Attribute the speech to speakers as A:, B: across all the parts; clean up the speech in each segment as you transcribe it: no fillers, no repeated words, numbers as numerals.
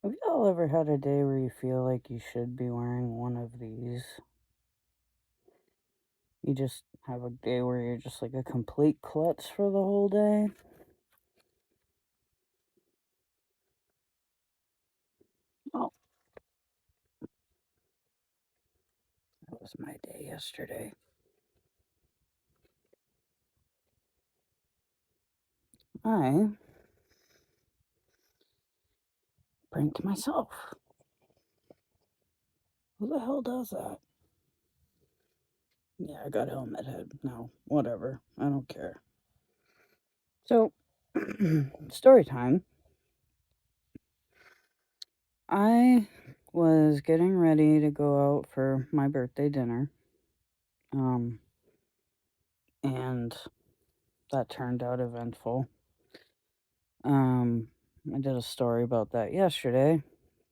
A: Have y'all ever had a day where you feel like you should be wearing one of these? You just have a day where you're just like a complete klutz for the whole day? Oh, that was my day yesterday. I pranked myself. Who the hell does that? Yeah, I got helmet head. No, whatever. I don't care. So, story time. I was getting ready to go out for my birthday dinner. Um, and that turned out eventful. Um, I did a story about that yesterday.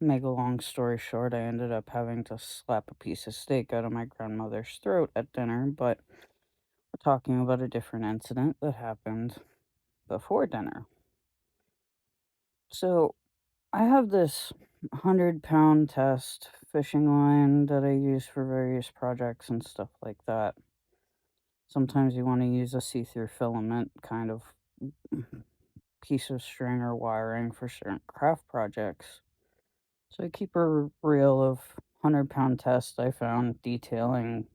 A: Make a long story short, I ended up having to slap a piece of steak out of my grandmother's throat at dinner, but we're talking about a different incident that happened before dinner. So, I have this 100-pound test fishing line that I use for various projects and stuff like that. Sometimes you want to use a see through filament kind of piece of string or wiring for certain craft projects. So I keep a reel of 100-pound tests I found detailing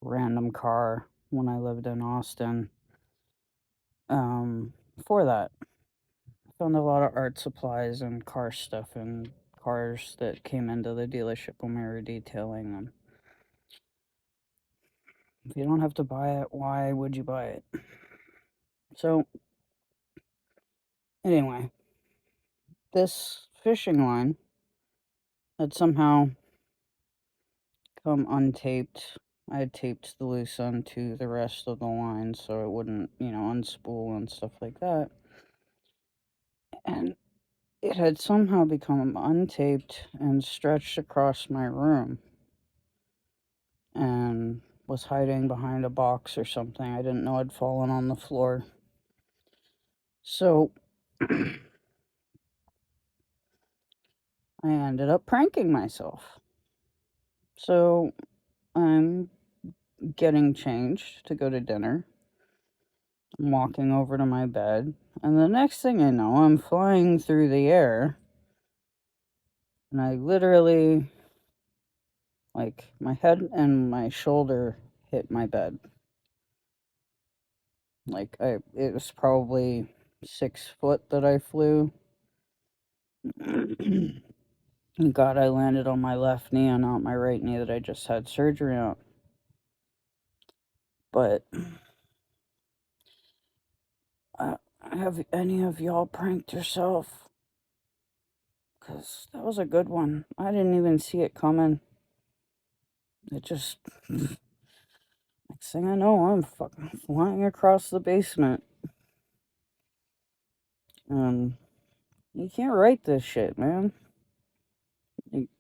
A: random car when I lived in Austin. Um, for that, I found a lot of art supplies and car stuff and cars that came into the dealership when we were detailing them. If you don't have to buy it, why would you buy it? So, anyway, this fishing line had somehow come untaped. I had taped the loose end to the rest of the line so it wouldn't, unspool and stuff like that. And it had somehow become untaped and stretched across my room and was hiding behind a box or something. I didn't know had fallen on the floor. So I ended up pranking myself. So I'm getting changed to go to dinner. I'm walking over to my bed, and the next thing I know, I'm flying through the air, and I literally, like, my head and my shoulder hit my bed. Like, it was probably 6 foot that I flew. God, I landed on my left knee and not my right knee that I just had surgery on. But have any of y'all pranked yourself? Because that was a good one. I didn't even see it coming. It just, next thing I know, I'm fucking flying across the basement. You can't write this shit, man.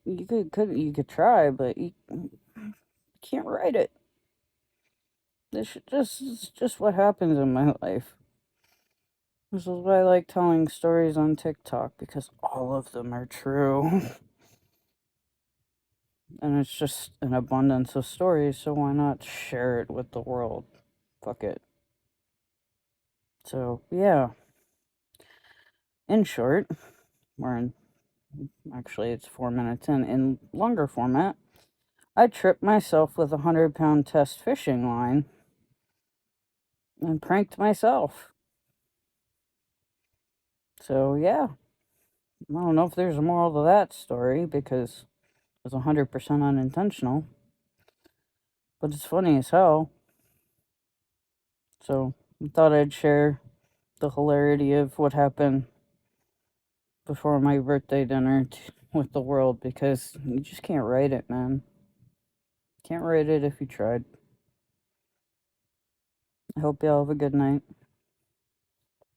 A: You could try, but you can't write it. This is just what happens in my life. This is why I like telling stories on TikTok, because all of them are true. And it's just an abundance of stories, so why not share it with the world? Fuck it. So, yeah. In short, we're in, actually, it's 4 minutes in. In longer format, I tripped myself with a 100-pound test fishing line and pranked myself. So, yeah. I don't know if there's a moral to that story because it was 100% unintentional, but it's funny as hell. So, I thought I'd share the hilarity of what happened before my birthday dinner with the world, because you just can't write it, man. Can't write it if you tried. I hope y'all have a good night.